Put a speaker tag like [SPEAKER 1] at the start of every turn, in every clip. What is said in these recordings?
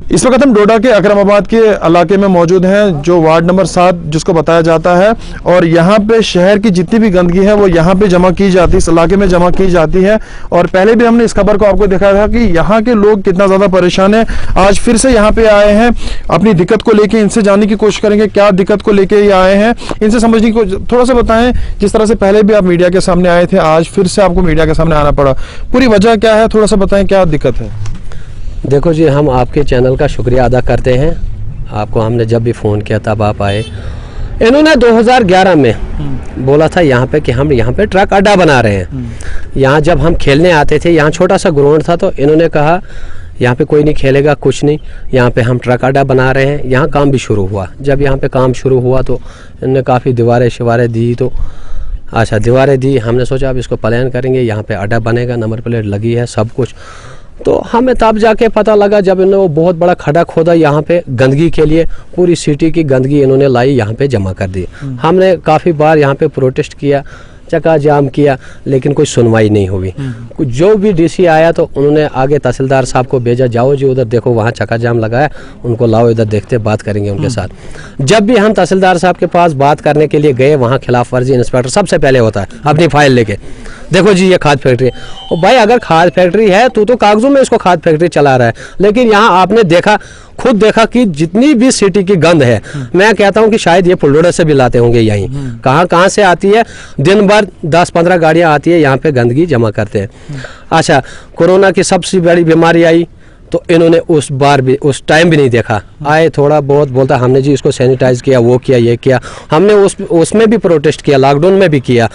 [SPEAKER 1] इस वक्त हम डोडा के अकरमाबाद के इलाके में मौजूद हैं, जो वार्ड नंबर 7 जिसको बताया जाता है, और यहाँ पे शहर की जितनी भी गंदगी है वो यहाँ पे जमा की जाती है, इस इलाके में जमा की जाती है। और पहले भी हमने इस खबर को आपको दिखाया था कि यहाँ के लोग कितना ज़्यादा परेशान है। आज फिर से यहाँ पे आए हैं अपनी दिक्कत को लेके, इनसे जानने की कोशिश करेंगे क्या दिक्कत को लेके ये आए हैं, इनसे समझने की थोड़ा सा बताएं। जिस तरह से पहले भी आप मीडिया के सामने आए थे, आज फिर से आपको मीडिया के सामने आना पड़ा, पूरी वजह क्या है, थोड़ा सा बताएं क्या दिक्कत है।
[SPEAKER 2] देखो जी, हम आपके चैनल का शुक्रिया अदा करते हैं। आपको हमने जब भी फ़ोन किया तब आप आए। इन्होंने 2011 में बोला था यहाँ पे कि हम यहाँ पे ट्रक अड्डा बना रहे हैं। यहाँ जब हम खेलने आते थे, यहाँ छोटा सा ग्राउंड था, तो इन्होंने कहा यहाँ पे कोई नहीं खेलेगा, कुछ नहीं, यहाँ पे हम ट्रक अड्डा बना रहे हैं। यहाँ काम भी शुरू हुआ। जब यहाँ पे काम शुरू हुआ तो इन्होंने काफ़ी दीवारें शिवारें दी, तो अच्छा दीवारें दी, हमने सोचा अब इसको प्लान करेंगे, यहाँ पे अड्डा बनेगा, नंबर प्लेट लगी है, सब कुछ। तो हमें तब जाके पता लगा जब इन्होंने वो बहुत बड़ा खड्डा खोदा यहाँ पे गंदगी के लिए, पूरी सिटी की गंदगी इन्होंने लाई यहाँ पे जमा कर दी। हमने काफ़ी बार यहाँ पे प्रोटेस्ट किया, चक्का जाम किया, लेकिन कोई सुनवाई नहीं हुई। जो भी डीसी आया तो उन्होंने आगे तहसीलदार साहब को भेजा, जाओ जी उधर देखो, वहाँ चक्का जाम लगा है, उनको लाओ इधर, देखते बात करेंगे उनके साथ। जब भी हम तहसीलदार साहब के पास बात करने के लिए गए, वहाँ खिलाफ वर्जी इंस्पेक्टर सबसे पहले होता है अपनी फाइल लेके, देखो जी ये खाद फैक्ट्री है। और भाई अगर खाद फैक्ट्री है तो कागजों में इसको खाद फैक्ट्री चला रहा है, लेकिन यहाँ आपने देखा, खुद देखा कि जितनी भी सिटी की गंद है, मैं कहता हूँ कि शायद ये फुलडोडा से भी लाते होंगे। यहीं कहाँ से आती है, दिन भर 10-15 गाड़ियाँ आती है, यहाँ पे गंदगी जमा करते हैं। अच्छा, कोरोना की सबसे बड़ी बीमारी आई तो इन्होंने उस बार भी, उस टाइम भी नहीं देखा। आए थोड़ा बहुत बोलता, हमने जी इसको सैनिटाइज किया, वो किया, ये किया, हमने उसमें भी प्रोटेस्ट किया, लॉकडाउन में भी किया।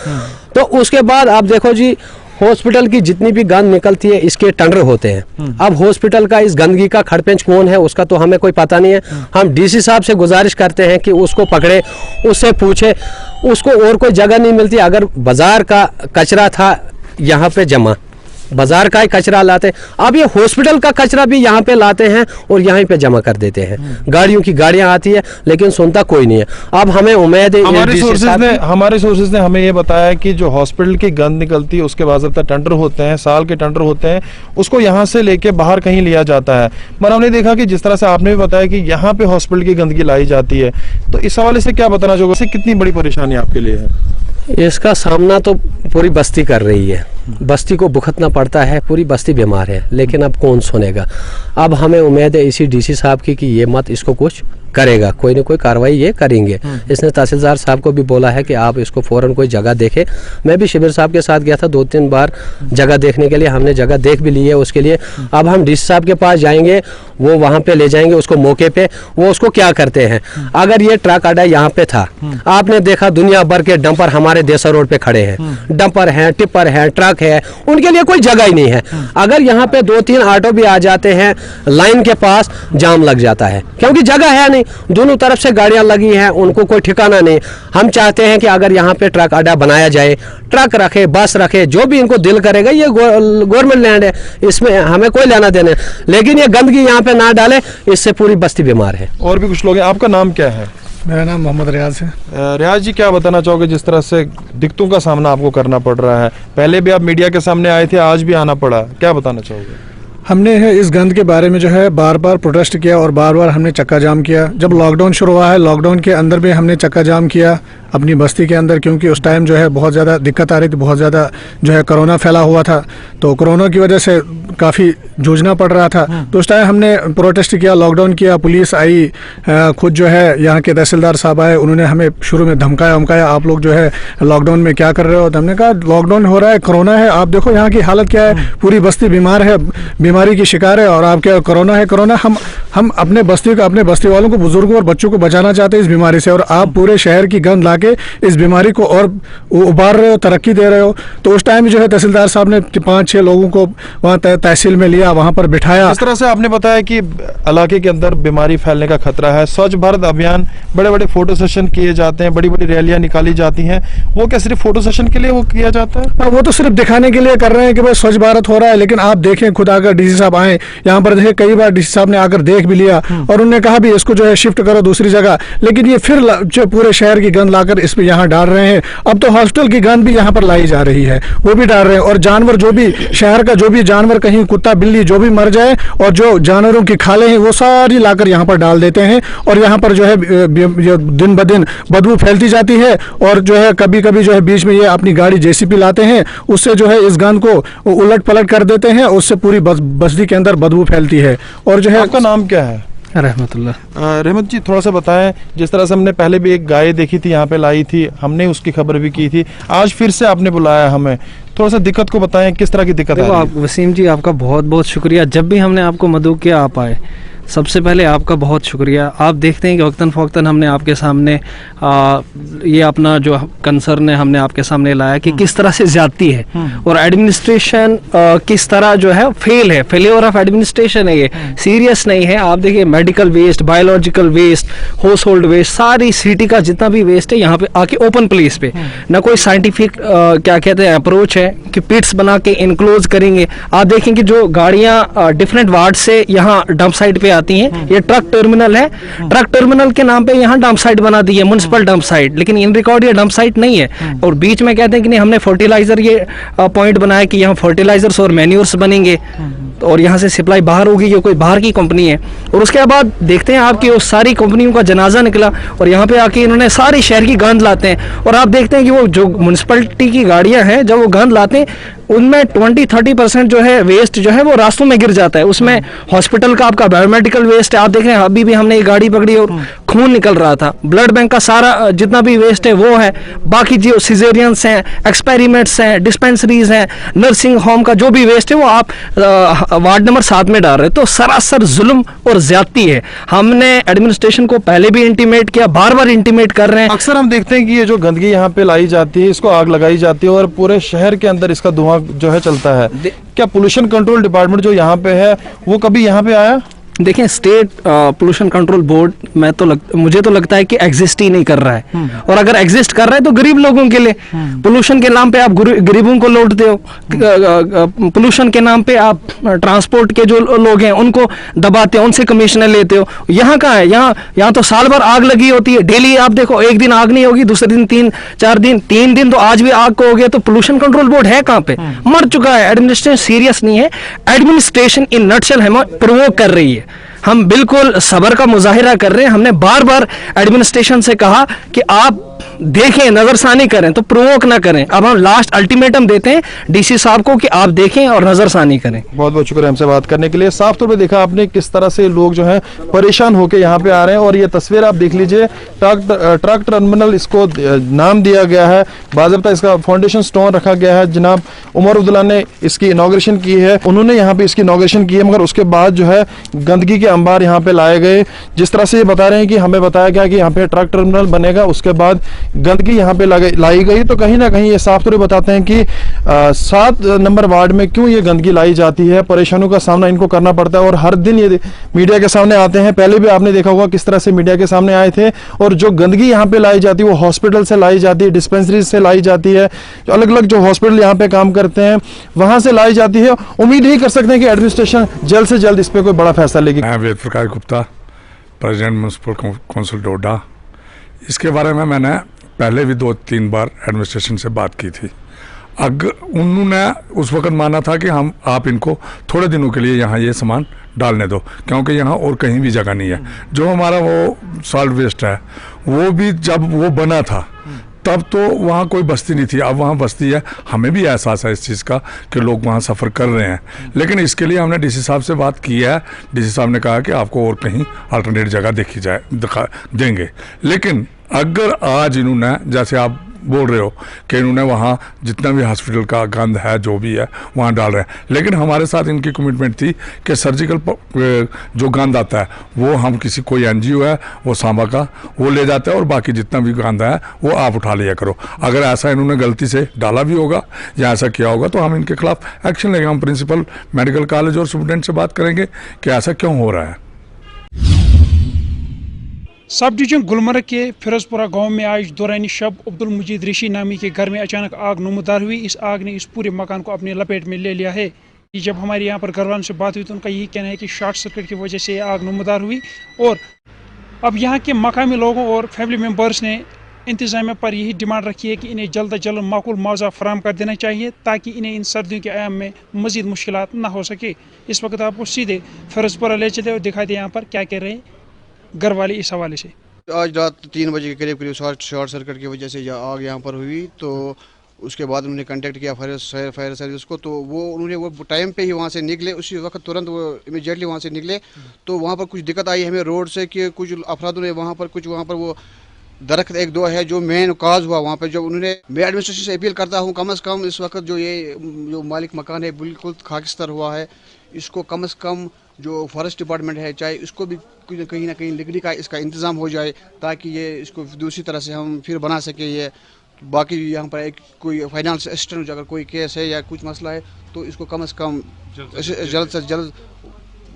[SPEAKER 2] तो उसके बाद आप देखो जी, हॉस्पिटल की जितनी भी गंद निकलती है इसके टेंडर होते हैं। अब हॉस्पिटल का इस गंदगी का खड़पेंच कौन है उसका तो हमें कोई पता नहीं है। हम डीसी साहब से गुजारिश करते हैं कि उसको पकड़े, उससे पूछे, उसको और कोई जगह नहीं मिलती। अगर बाजार का कचरा था यहाँ पे जमा, बाजार का ही कचरा लाते, अब ये हॉस्पिटल का कचरा भी यहाँ पे लाते हैं और यहीं पे जमा कर देते हैं। गाड़ियों की गाड़ियाँ आती है, लेकिन सुनता कोई नहीं है। अब हमें उम्मीद है,
[SPEAKER 1] हमारे सोर्सेज ने हमें ये बताया कि जो हॉस्पिटल की गंद निकलती है उसके बाकायदा टेंडर होते हैं, साल के टेंडर होते हैं, उसको यहाँ से लेके बाहर कहीं लिया जाता है। मगर हमने देखा कि जिस तरह से आपने भी बताया कि यहाँ पे हॉस्पिटल की गंदगी लाई जाती है, तो इस हवाले से क्या बताना चाहोगे, कितनी बड़ी परेशानी आपके लिए है?
[SPEAKER 2] इसका सामना तो पूरी बस्ती कर रही है, बस्ती को भुगतना पड़ता है, पूरी बस्ती बीमार है, लेकिन अब कौन सुनेगा। अब हमें उम्मीद है इसी डीसी साहब की कि ये मत इसको कुछ करेगा, कोई ना कोई कार्रवाई ये करेंगे। इसने तहसीलदार साहब को भी बोला है कि आप इसको फौरन कोई जगह देखें। मैं भी शिविर साहब के साथ गया था 2-3 बार जगह देखने के लिए, हमने जगह देख भी ली है उसके लिए। अब हम डीसी साहब के पास जाएंगे, वो वहाँ पे ले जाएंगे उसको मौके पे, वो उसको क्या करते हैं। अगर ये ट्रक अड्डा यहाँ पे था, आपने देखा दुनिया भर के डंपर हमारे देसा रोड पे खड़े हैं, डंपर हैं, टिप्पर हैं, ट्रक है, उनके लिए कोई जगह ही नहीं है। अगर यहाँ पे 2-3 ऑटो भी आ जाते हैं लाइन के पास, जाम लग जाता है, क्योंकि जगह है नहीं, दोनों तरफ से गाड़ियां लगी हैं, उनको कोई ठिकाना नहीं। हम चाहते हैं कि अगर यहाँ पे ट्रक अड्डा बनाया जाए, ट्रक रखे, बस रखे, जो भी इनको दिल करेगा, ये गवर्नमेंट लैंड है, इसमें हमें कोई लेना देना, लेकिन ये गंदगी यहाँ पे ना डाले, इससे पूरी बस्ती बीमार है।
[SPEAKER 1] और भी कुछ लोग हैं, आपका नाम क्या है?
[SPEAKER 3] मेरा नाम मोहम्मद रियाज है।
[SPEAKER 1] रियाज जी, क्या बताना चाहोगे जिस तरह से दिक्कतों का सामना आपको करना पड़ रहा है? पहले भी आप मीडिया के सामने आए थे, आज भी आना पड़ा, क्या बताना चाहोगे?
[SPEAKER 3] हमने इस गंद के बारे में जो है बार बार प्रोटेस्ट किया और बार बार हमने चक्का जाम किया। जब लॉकडाउन शुरू हुआ है, लॉकडाउन के अंदर भी हमने चक्का जाम किया अपनी बस्ती के अंदर, क्योंकि उस टाइम जो है बहुत ज़्यादा दिक्कत आ रही थी, बहुत ज़्यादा जो है कोरोना फैला हुआ था, तो कोरोना की वजह से काफ़ी जूझना पड़ रहा था। तो उस टाइम हमने प्रोटेस्ट किया, लॉकडाउन किया, पुलिस आई, खुद जो है यहाँ के तहसीलदार साहब आए, उन्होंने हमें शुरू में धमकाया उमकाया, आप लोग जो है लॉकडाउन में क्या कर रहे हो। तो हमने कहा लॉकडाउन हो रहा है, कोरोना है, आप देखो यहाँ की हालत क्या है, पूरी बस्ती बीमार है, बीमारी की शिकार है, और आप क्या, कोरोना है, कोरोना। हम अपने बस्ती को, अपने बस्ती वालों को, बुजुर्गों और बच्चों को बचाना चाहते हैं इस बीमारी से, और आप पूरे शहर की गंद लाके इस बीमारी को और उबार रहे हो, तरक्की दे रहे हो। तो उस टाइम जो है तहसीलदार साहब ने 5-6 लोगों को वहाँ तहसील में लिया, वहाँ पर बिठाया।
[SPEAKER 1] इस तरह से आपने बताया कि इलाके के अंदर बीमारी फैलने का खतरा है। स्वच्छ भारत अभियान, बड़े बड़े फोटो सेशन किए जाते हैं, बड़ी बड़ी रैलियां निकाली जाती हैं, वो क्या सिर्फ फोटो सेशन के लिए वो किया जाता है?
[SPEAKER 3] वो तो सिर्फ दिखाने के लिए कर रहे हैं कि भाई स्वच्छ भारत हो रहा है, लेकिन आप देखें खुद अगर डीसी साहब आए यहाँ पर, देखे कई बार डीसी साहब ने आकर देख भी लिया और उन्होंने कहा भी इसको जो है शिफ्ट करो दूसरी जगह, लेकिन ये फिर जो पूरे शहर की गंद ला लाकर इस पे यहाँ डाल रहे हैं। अब तो हॉस्पिटल की गंद भी यहाँ पर लाई जा रही है, वो भी डाल रहे हैं। और जानवर जो भी शहर का जो भी जानवर कहीं कुत्ता बिल्ली जो भी मर जाए और जो जानवरों की खाले हैं वो सारी लाकर यहाँ पर डाल देते हैं। और यहाँ पर जो है दिन ब दिन बदबू फैलती जाती है। और जो है कभी कभी जो है बीच में ये अपनी गाड़ी जेसीपी लाते हैं, उससे जो है इस गंद को उलट पलट कर देते हैं, उससे पूरी बस्ती के अंदर बदबू फैलती है। और जो है
[SPEAKER 1] आपका नाम क्या है?
[SPEAKER 4] रहमतुल्लाह।
[SPEAKER 1] रहमत जी, थोड़ा सा बताएं, जिस तरह से हमने पहले भी एक गाय देखी थी यहाँ पे लाई थी, हमने उसकी खबर भी की थी, आज फिर से आपने बुलाया हमें, थोड़ा सा दिक्कत को बताएं, किस तरह की दिक्कत आ
[SPEAKER 4] देखो
[SPEAKER 1] रही
[SPEAKER 4] आप
[SPEAKER 1] है?
[SPEAKER 4] वसीम जी, आपका बहुत बहुत शुक्रिया। जब भी हमने आपको मदऊ किया आप आए, सबसे पहले आपका बहुत शुक्रिया। आप देखते हैं कि वक्तन फ़वक्तन हमने आपके सामने ये अपना जो कंसर्न है हमने आपके सामने लाया कि किस तरह से ज़्यादती है और एडमिनिस्ट्रेशन किस तरह जो है फेलियर ऑफ एडमिनिस्ट्रेशन है, ये सीरियस नहीं है। आप देखिए medical waste, biological waste, household waste, सारी सिटी का जितना भी वेस्ट है यहाँ पे आके ओपन प्लेस पे, ना कोई साइंटिफिक क्या कहते हैं अप्रोच है कि पिट्स बना के इनक्लोज करेंगे। आप देखेंगे जो गाड़ियाँ डिफरेंट वार्ड से यहाँ डंप साइट पे आती हैं, ये ट्रक टर्मिनल है, ट्रक टर्मिनल के नाम पे यहाँ डंप साइट बना दी है, म्युनिसिपल डंप साइट, लेकिन इन रिकॉर्ड ये डंप साइट नहीं है। और बीच में कहते हैं कि नहीं हमने फर्टिलाइजर ये पॉइंट बनाया कि यहाँ फर्टिलाइजर्स और मैन्योर्स बनेंगे और यहाँ से सप्लाई बाहर होगी, ये कोई बाहर की कंपनी है। और उसके बाद देखते हैं आपकी उस सारी कंपनियों का जनाजा निकला और यहाँ पे आके इन्होंने सारी शहर की गंद लाते हैं। और आप देखते हैं कि वो जो म्युनिसिपलिटी की गाड़ियाँ हैं जब वो गंद लाते हैं उनमें 20-30% जो है वेस्ट जो है वो रास्तों में गिर जाता है। उसमें हॉस्पिटल का आपका बायोमेडिकल वेस्ट है, आप देख रहे हैं अभी भी हमने एक गाड़ी पकड़ी और खून निकल रहा था। ब्लड बैंक का सारा जितना भी वेस्ट है वो है, बाकी जो सिजेरियंस हैं, एक्सपेरिमेंट्स हैं, डिस्पेंसरीज हैं, नर्सिंग होम का जो भी वेस्ट है वो आप वार्ड नंबर 7 में डाल रहे हैं। तो सरासर जुल्म और ज्यादती है। हमने एडमिनिस्ट्रेशन को पहले भी इंटीमेट किया, बार बार इंटीमेट कर रहे हैं।
[SPEAKER 1] अक्सर हम देखते हैं कि ये जो गंदगी यहाँ पे लाई जाती है, इसको आग लगाई जाती है और पूरे शहर के अंदर इसका धुआं जो है चलता है। क्या पोल्यूशन कंट्रोल डिपार्टमेंट जो यहाँ पे है वो कभी यहाँ पे आया?
[SPEAKER 4] देखें, स्टेट पोल्यूशन कंट्रोल बोर्ड मुझे तो लगता है कि एग्जिस्ट ही नहीं कर रहा है। और अगर एग्जिस्ट कर रहा है तो गरीब लोगों के लिए, पोल्यूशन के नाम पे आप गरीबों को लौटते हो, पोल्यूशन के नाम पे आप ट्रांसपोर्ट के जो लोग हैं उनको दबाते हो, उनसे कमीशन लेते हो। यहाँ कहाँ है? यहाँ तो साल भर आग लगी होती है, डेली आप देखो, एक दिन आग नहीं होगी, दूसरे दिन 3-4 दिन, 3 दिन तो आज भी आग को हो गया। तो पोल्यूशन कंट्रोल बोर्ड है कहाँ पे? मर चुका है। एडमिनिस्ट्रेशन सीरियस नहीं है। एडमिनिस्ट्रेशन इन नटशेल हमें प्रोवोक कर रही है। हम बिल्कुल सब्र का मुजाहिरा कर रहे हैं। हमने बार बार एडमिनिस्ट्रेशन से कहा कि आप देखें, नजरसानी करें, तो प्रोवोक ना करें। अब हम लास्ट अल्टीमेटम देते हैं डीसी साहब को कि आप देखें और नजरसानी करें।
[SPEAKER 1] बहुत बहुत शुक्रिया हमसे बात करने के लिए। साफ तौर पे देखा आपने किस तरह से लोग जो हैं परेशान होकर यहाँ पे आ रहे हैं। और ये तस्वीर आप देख लीजिए, ट्रक टर्मिनल इसको नाम दिया गया है, बाज़ाब्ता इसका फाउंडेशन स्टोन रखा गया है। जनाब उमर अब्दुल्ला ने इसकी इनॉग्रेशन की है, उन्होंने यहाँ पे इसकी इनॉग्रेशन की है, मगर उसके बाद जो है गंदगी के अंबार यहाँ पे लाए गए। जिस तरह से ये बता रहे हैं कि हमें बताया गया कि यहाँ पे ट्रक टर्मिनल बनेगा, उसके बाद गंदगी यहाँ पे लाई गई। तो कहीं ना कहीं ये साफ तौर पे बताते हैं कि 7 नंबर वार्ड में क्यों ये गंदगी लाई जाती है, परेशानियों का सामना इनको करना पड़ता है। और हर दिन ये मीडिया के सामने आते हैं। पहले भी आपने देखा होगा किस तरह से मीडिया के सामने आए थे। और जो गंदगी यहाँ पे लाई जाती है वो हॉस्पिटल से लाई जाती है, डिस्पेंसरी से लाई जाती है, अलग अलग जो हॉस्पिटल यहाँ पे काम करते हैं वहां से लाई जाती है। उम्मीद ही कर सकते हैं कि एडमिनिस्ट्रेशन जल्द से जल्द इस पर कोई बड़ा फैसला लेगी।
[SPEAKER 5] मैं Ved Prakash Gupta, president municipal council डोडा। इसके बारे में मैंने पहले भी 2-3 बार एडमिनिस्ट्रेशन से बात की थी। उन्होंने उस वक्त माना था कि आप इनको थोड़े दिनों के लिए यहाँ ये सामान डालने दो, क्योंकि यहाँ और कहीं भी जगह नहीं है। जो हमारा वो सॉल्ट वेस्ट है वो भी जब वो बना था तब तो वहाँ कोई बस्ती नहीं थी, अब वहाँ बस्ती है। हमें भी एहसास है इस चीज़ का कि लोग वहाँ सफ़र कर रहे हैं, लेकिन इसके लिए हमने डीसी साहब से बात की है। डीसी साहब ने कहा कि आपको और कहीं अल्टरनेट जगह दिखा देंगे। लेकिन अगर आज इन्होंने, जैसे आप बोल रहे हो कि इन्होंने वहाँ जितना भी हॉस्पिटल का गंद है जो भी है वहाँ डाल रहे हैं, लेकिन हमारे साथ इनकी कमिटमेंट थी कि सर्जिकल जो गंद आता है वो हम कोई NGO है वो सांबा का वो ले जाता है और बाकी जितना भी गंद है वो आप उठा लिया करो। अगर ऐसा इन्होंने गलती से डाला भी होगा या ऐसा किया होगा तो हम इनके खिलाफ एक्शन लेंगे। हम प्रिंसिपल मेडिकल कॉलेज और सुप्रिटेंडेंट से बात करेंगे कि ऐसा क्यों हो रहा है।
[SPEAKER 6] सब डिवीजन गुलमर्ग के फिरोजपुरा गांव में आज दौरान शब अब्दुल मजीद ऋषि नामी के घर में अचानक आग नमूदार हुई। इस आग ने इस पूरे मकान को अपने लपेट में ले लिया है। जब हमारे यहाँ पर घरवालों से बात हुई तो उनका यही कहना है कि शॉर्ट सर्किट की वजह से आग नमूदार हुई। और अब यहाँ के मकामी लोगों और फैमिली मेम्बर्स ने इंतजामिया पर यही डिमांड रखी है कि इन्हें जल्द अज जल्द माकूल मुआवजा फराहम कर देना चाहिए ताकि इन्हें इन सर्दियों के आयाम में मजीद मुश्किलात ना हो सके। इस वक्त आपको सीधे फिरोजपुरा ले चले और दिखाते यहाँ पर क्या कह रहे हैं घर वाले इस हवाले से।
[SPEAKER 7] आज रात 3 बजे के करीब शॉर्ट सर्किट की वजह से आग यहाँ पर हुई, तो उसके बाद उन्होंने कांटेक्ट किया फायर सर्विस को, तो उन्होंने वो टाइम पे ही वहाँ से निकले, उसी वक्त तुरंत वो इमीडिएटली वहाँ से निकले। तो वहाँ पर कुछ दिक्कत आई हमें रोड से कि कुछ अफरादों ने वहाँ पर वो दरख्त एक दो है जो मेन काज हुआ वहाँ पे। जब उन्होंने, मैं एडमिनिस्ट्रेशन से अपील करता हूँ कम से कम इस वक्त जो मालिक मकान है बिल्कुल खाकिस्तर हुआ है, इसको कम से कम जो फॉरेस्ट डिपार्टमेंट है चाहे इसको भी कहीं ना कहीं लकड़ी का इसका इंतज़ाम हो जाए ताकि ये इसको दूसरी तरह से हम फिर बना सके। ये बाकी यहाँ पर एक कोई फाइनेंस असिस्टेंट अगर कोई केस है या कुछ मसला है तो इसको कम से कम जल्द से जल्द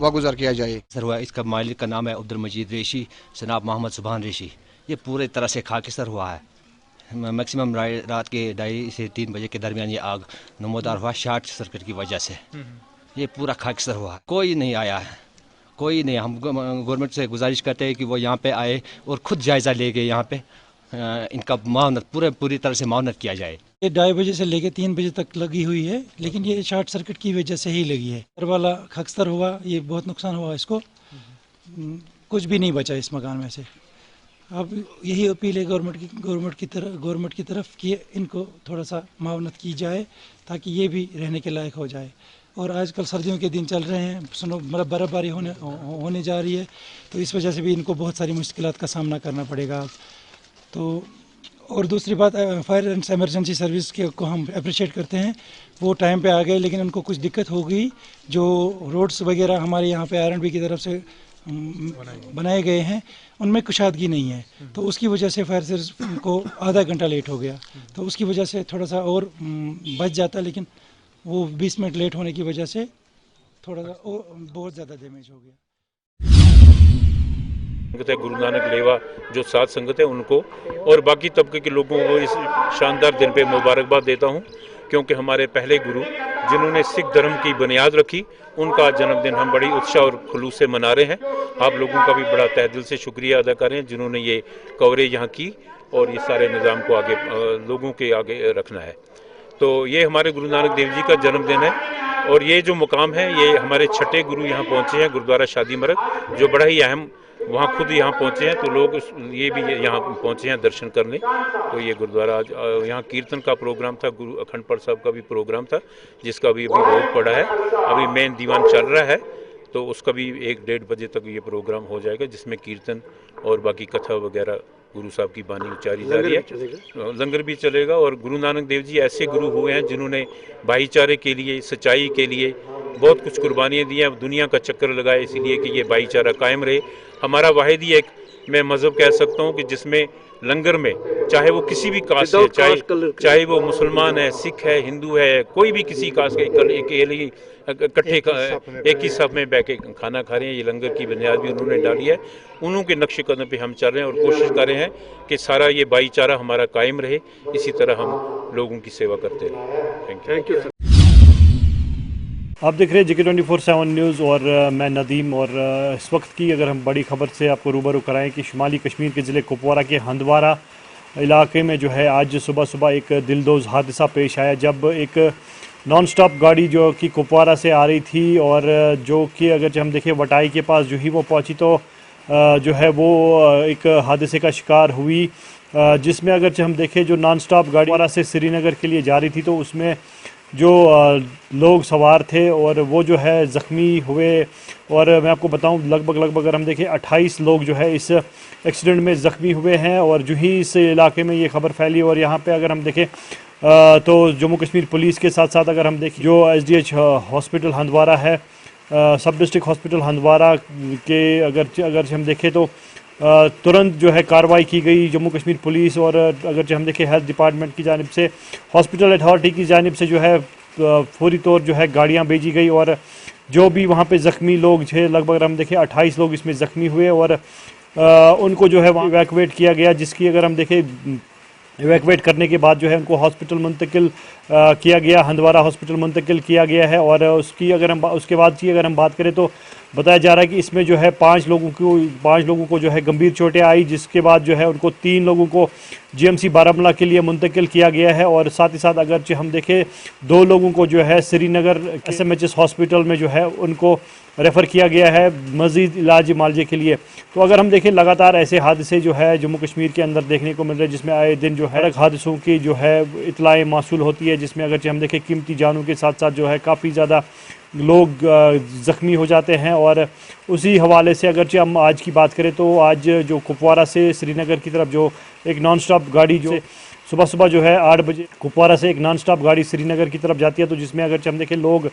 [SPEAKER 7] वागुजार किया जाए।
[SPEAKER 8] सर हुआ इसका मालिक का नाम है अब्दुल मजीद रेशी, जनाब मोहम्मद सुभान रेशी। ये पूरे तरह से खाकिस्तर हुआ है। मैक्सिमम रात के 2:30 से 3 बजे के दरमियान ये आग नमोदार हुआ शॉर्ट सर्किट की वजह से। ये पूरा खाकिस्तर हुआ है, कोई नहीं आया है, कोई नहीं। हम गवर्नमेंट से गुजारिश करते हैं कि वो यहाँ पे आए और खुद जायज़ा ले गए, यहाँ पे इनका मावनत पूरी तरह से मावनत किया जाए।
[SPEAKER 9] ये 2:30 बजे से लेकर 3 बजे तक लगी हुई है, लेकिन ये शॉर्ट सर्किट की वजह से ही लगी है। घर वाला खाकिस्तर हुआ, ये बहुत नुकसान हुआ इसको, कुछ भी नहीं बचा इस मकान में से। अब यही अपील है गवर्नमेंट की तरफ कि इनको थोड़ा सा मावनत की जाए ताकि ये भी रहने के लायक हो जाए। और आजकल सर्दियों के दिन चल रहे हैं, मतलब बर्फ़बारी होने जा रही है, तो इस वजह से भी इनको बहुत सारी मुश्किलात का सामना करना पड़ेगा। तो और दूसरी बात, फायर एंड एमरजेंसी सर्विस को हम अप्रिशिएट करते हैं, वो टाइम पे आ गए, लेकिन उनको कुछ दिक्कत हो गई। जो रोड्स वगैरह हमारे यहाँ पे R&B की तरफ से बनाए गए हैं उनमें कुशादगी नहीं है, तो उसकी वजह से फायर सर्विस को आधा घंटा लेट हो गया। तो उसकी वजह से थोड़ा सा और बच जाता, लेकिन वो 20 मिनट लेट होने की वजह से थोड़ा सा और बहुत ज़्यादा डैमेज हो गया।
[SPEAKER 10] गुरु नानक लेवा जो साथ संगत है उनको और बाकी तबके के लोगों को इस शानदार दिन पे मुबारकबाद देता हूँ, क्योंकि हमारे पहले गुरु जिन्होंने सिख धर्म की बुनियाद रखी, उनका जन्मदिन हम बड़ी उत्साह और खुलूस से मना रहे हैं। आप लोगों का भी बड़ा तहे दिल से शुक्रिया अदा कर रहे हैं जिन्होंने ये कवरेज यहाँ की और ये सारे निज़ाम को आगे लोगों के आगे रखना है। तो ये हमारे गुरु नानक देव जी का जन्मदिन है और ये जो मुकाम है ये हमारे छठे गुरु यहाँ पहुँचे हैं, गुरुद्वारा शादी मरग, जो बड़ा ही अहम, वहाँ खुद यहाँ पहुँचे हैं, तो लोग ये भी यहाँ पहुँचे हैं दर्शन करने। तो ये गुरुद्वारा आज यहाँ कीर्तन का प्रोग्राम था, गुरु अखंड पाठ साहब का भी प्रोग्राम था जिसका भी अभी भोग पड़ा है, अभी मेन दीवान चल रहा है, तो उसका भी 1-1:30 बजे तक ये प्रोग्राम हो जाएगा जिसमें कीर्तन और बाकी कथा वगैरह गुरु साहब की बानी उच्चारी जा रही है, लंगर भी चलेगा। और गुरु नानक देव जी ऐसे गुरु हुए हैं जिन्होंने भाईचारे के लिए, सच्चाई के लिए बहुत कुछ कुर्बानियाँ दी हैं, दुनिया का चक्कर लगाया इसीलिए कि ये भाईचारा कायम रहे। हमारा वाहिद ही एक मैं मज़हब कह सकता हूँ कि जिसमें लंगर में चाहे वो किसी भी कास्ट है, चाहे वो मुसलमान है, सिख है, हिंदू है, कोई भी किसी कास्ट के इकट्ठे एक ही सब में बैठ के खाना खा रहे हैं। ये लंगर की बुनियाद भी उन्होंने डाली है, उन्हों के नक्शे कदम पे हम चल रहे हैं और कोशिश कर रहे हैं कि सारा ये भाईचारा हमारा कायम रहे, इसी तरह हम लोगों की सेवा करते रहें। Thank you.
[SPEAKER 11] आप देख रहे हैं JK24/7 न्यूज़ और मैं नदीम। और इस वक्त की अगर हम बड़ी खबर से आपको रूबरू कराएं कि शुमाली कश्मीर के ज़िले कुपवारा के हंदवारा इलाके में जो है आज सुबह एक दिलदोज़ हादसा पेश आया, जब एक नॉन स्टॉप गाड़ी जो कि कुपवारा से आ रही थी और जो कि अगर हम देखें वटाई के पास जो ही वो पहुंची तो जो है वो एक हादसे का शिकार हुई, जिसमें अगर हम देखें जो नॉन स्टॉप गाड़ी कुपवारा से श्रीनगर के लिए जा रही थी तो उसमें जो लोग सवार थे और वो जो है ज़ख्मी हुए। और मैं आपको बताऊं लगभग अगर हम देखें 28 लोग जो है इस एक्सीडेंट में ज़ख्मी हुए हैं। और जो ही इस इलाके में ये खबर फैली और यहाँ पे अगर हम देखें तो जम्मू कश्मीर पुलिस के साथ साथ अगर हम देखें जो SDH हॉस्पिटल हंदवारा है, सब डिस्ट्रिक्ट हॉस्पिटल हंदवारा के अगर हम देखें तो तुरंत जो है कार्रवाई की गई जम्मू कश्मीर पुलिस और अगर हम देखें हेल्थ डिपार्टमेंट की जानिब से, हॉस्पिटल अथॉरिटी की जानिब से जो है फौरी तौर जो है गाड़ियां भेजी गई और जो भी वहां पे ज़ख्मी लोग थे लगभग हम देखें 28 लोग इसमें ज़ख्मी हुए और उनको जो है वहाँ इवैक्यूएट किया गया, जिसकी अगर हम देखें इवैक्यूएट करने के बाद जो है उनको हॉस्पिटल मुंतकिल किया गया, हंदवारा हॉस्पिटल मुंतकिल किया गया है। और उसके बाद की अगर हम बात करें तो बताया जा रहा है कि इसमें जो है 5 लोगों को जो है गंभीर चोटें आई, जिसके बाद जो है उनको 3 लोगों को जीएमसी बारामूला के लिए मुंतकिल किया गया है। और साथ ही साथ अगरचे हम देखें 2 लोगों को जो है श्रीनगर SMHS हॉस्पिटल में जो है उनको रेफ़र किया गया है मज़ीद इलाज मालजे के लिए। तो अगर हम देखें लगातार ऐसे हादसे जो है जम्मू कश्मीर के अंदर देखने को मिल रहे हैं, जिसमें आए दिन जो है सड़क हादसों की जो है इतलाएँ मासूल होती है, जिसमें अगरचे हम देखें कीमती जानों के साथ साथ जो है काफ़ी ज़्यादा लोग ज़ख्मी हो जाते हैं। और उसी हवाले से अगरचे हम आज की बात करें तो आज जो कुपवारा से श्रीनगर की तरफ जो एक नॉन स्टॉप गाड़ी जो सुबह सुबह जो है 8 बजे कुपवारा से एक नॉन स्टॉप गाड़ी श्रीनगर की तरफ जाती है, तो जिसमें अगरचे हम देखें लोग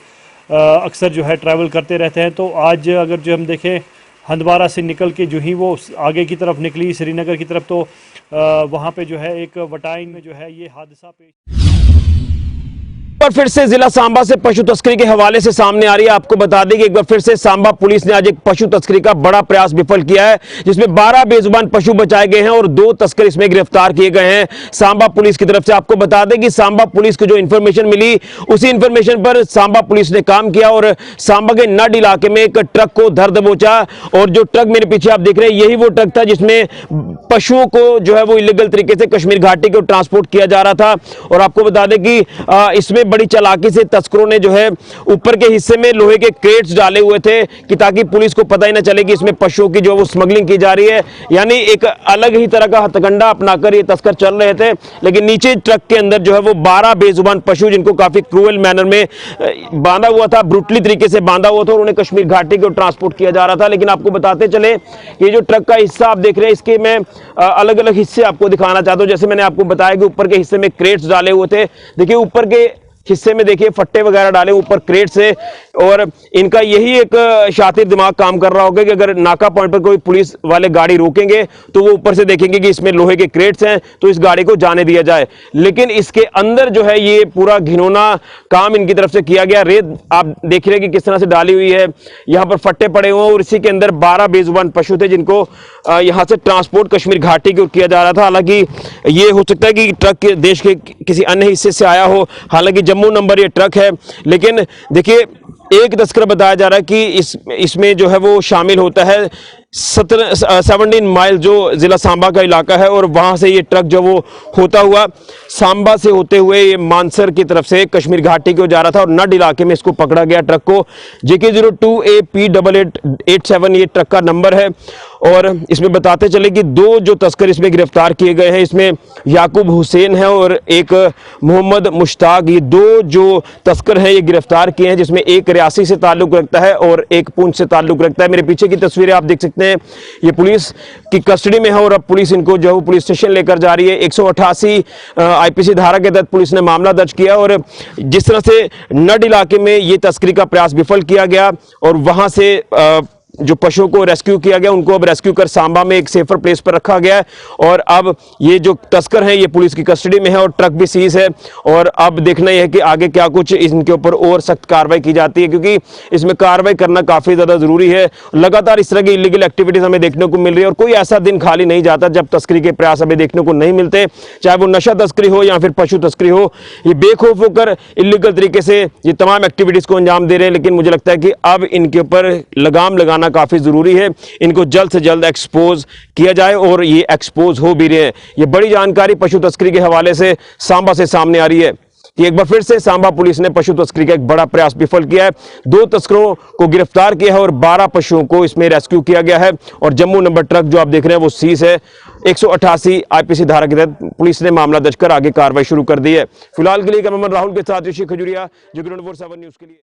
[SPEAKER 11] अक्सर जो है ट्रैवल करते रहते हैं। तो आज अगर जो हम देखें हंदवारा से निकल के जो ही वो आगे की तरफ निकली श्रीनगर की तरफ, तो वहाँ पे जो है एक वटाइन में जो है ये हादसा पेश।
[SPEAKER 12] पर फिर से जिला सांबा से पशु तस्करी के हवाले से सामने आ रही है। आपको बता दें कि एक बार फिर से सांबा पुलिस ने आज एक पशु तस्करी का बड़ा प्रयास विफल किया है, जिसमें 12 बेजुबान पशु बचाए गए हैं और 2 तस्कर इसमें गिरफ्तार किए गए हैं सांबा पुलिस की तरफ से। आपको बता दें कि सांबा पुलिस को जो इंफॉर्मेशन मिली उसी इंफॉर्मेशन पर सांबा पुलिस ने काम किया और सांबा के नड इलाके में एक ट्रक को धर दबोचा। और जो ट्रक मेरे पीछे आप देख रहे हैं यही वो ट्रक था जिसमें पशुओं को जो है वो इलीगल तरीके से कश्मीर घाटी को ट्रांसपोर्ट किया जा रहा था। और आपको बता दें कि इसमें बड़ी चालाकी से तस्करों ने जो है ऊपर के हिस्से में लोहे के क्रेट्स डाले हुए थे कि ताकि पुलिस को पता ही ना चले कि इसमें पशुओं की जो वो स्मगलिंग की जा रही है। यानी एक अलग ही तरह का हथकंडा अपनाकर ये तस्कर चल रहे थे। लेकिन नीचे ट्रक के अंदर जो है वो 12 बेजुबान पशु, जिनको काफी क्रूअल मैनर में बांधा हुआ था, ब्रूटली तरीके से बांधा हुआ था और उन्हें कश्मीर घाटी को ट्रांसपोर्ट किया जा रहा था। लेकिन आपको बताते चले ये जो ट्रक का हिस्सा आप देख रहे हैं, इसके मैं अलग अलग हिस्से आपको दिखाना चाहता हूं। जैसे मैंने आपको बताया कि ऊपर के हिस्से में क्रेट्स डाले हुए थे। देखिए ऊपर के हिस्से में देखिए फट्टे वगैरह डाले ऊपर क्रेट से, और इनका यही एक शातिर दिमाग काम कर रहा होगा कि अगर नाका पॉइंट पर कोई पुलिस वाले गाड़ी रोकेंगे तो वो ऊपर से देखेंगे कि इसमें लोहे के क्रेट्स हैं तो इस गाड़ी को जाने दिया जाए। लेकिन इसके अंदर जो है ये पूरा घिनौना काम इनकी तरफ से किया गया। रेत आप देख रहे हैं कि किस तरह से डाली हुई है, यहाँ पर फट्टे पड़े हुए हैं और इसी के अंदर 12 बेजुबान पशु थे जिनको यहाँ से ट्रांसपोर्ट कश्मीर घाटी को किया जा रहा था। हालांकि ये हो सकता है कि ट्रक देश के किसी अन्य हिस्से से आया हो, हालांकि जम्मू नंबर ये ट्रक है। लेकिन देखिए एक तस्कर बताया जा रहा है कि इसमें जो है वो शामिल होता है 17 माइल जो जिला सांबा का इलाका है और वहां से ये ट्रक जो वो होता हुआ सांबा से होते हुए ये मानसर की तरफ से कश्मीर घाटी को जा रहा था और नड इलाके में इसको पकड़ा गया ट्रक को। JK02AP8887 ये ट्रक का नंबर है। और इसमें बताते चले कि 2 जो तस्कर इसमें गिरफ्तार किए गए हैं, इसमें याकूब हुसैन है और एक मोहम्मद मुश्ताक, ये 2 जो तस्कर हैं ये गिरफ्तार किए हैं, जिसमें एक रियासी से ताल्लुक रखता है और एक पुंछ से ताल्लुक रखता है। मेरे पीछे की तस्वीरें आप देख सकते हैं, ये पुलिस की कस्टडी में है और अब पुलिस इनको जो है पुलिस स्टेशन लेकर जा रही है। 188 IPC धारा के तहत पुलिस ने मामला दर्ज किया और जिस तरह से नड इलाके में ये तस्करी का प्रयास विफल किया गया और वहां से जो पशुओं को रेस्क्यू किया गया उनको अब रेस्क्यू कर सांबा में एक सेफर प्लेस पर रखा गया है। और अब ये जो तस्कर हैं ये पुलिस की कस्टडी में है और ट्रक भी सीज है। और अब देखना यह है कि आगे क्या कुछ इनके ऊपर और सख्त कार्रवाई की जाती है, क्योंकि इसमें कार्रवाई करना काफी ज्यादा जरूरी है। लगातार इस तरह की इलीगल एक्टिविटीज हमें देखने को मिल रही है और कोई ऐसा दिन खाली नहीं जाता जब तस्करी के प्रयास हमें देखने को नहीं मिलते, चाहे वो नशा तस्करी हो या फिर पशु तस्करी हो। ये बेखौफ होकर इलीगल तरीके से ये तमाम एक्टिविटीज को अंजाम दे रहे हैं, लेकिन मुझे लगता है कि अब इनके ऊपर लगाम लगाना काफी जरूरी है। इनको जल्द से जल्द एक्सपोज किया जाए और ये एक्सपोज हो भी रहे हैं। ये बड़ी जानकारी पशु तस्करी के हवाले से सांबा से सामने आ रही है कि एक बार फिर से सांबा पुलिस ने पशु तस्करी का एक बड़ा प्रयास विफल किया है। 2 तस्करों को गिरफ्तार किया है और 12 पशुओं को इसमें रेस्क्यू किया गया है और जम्मू नंबर ट्रक जो आप देख रहे हैं वो सीज है। 188 IPC धारा के तहत पुलिस ने मामला दर्ज कर आगे कार्रवाई शुरू कर दी है। फिलहाल के लिए कैमरामैन राहुल के साथ ऋषि खजुरिया, जो 24/7 न्यूज के लिए।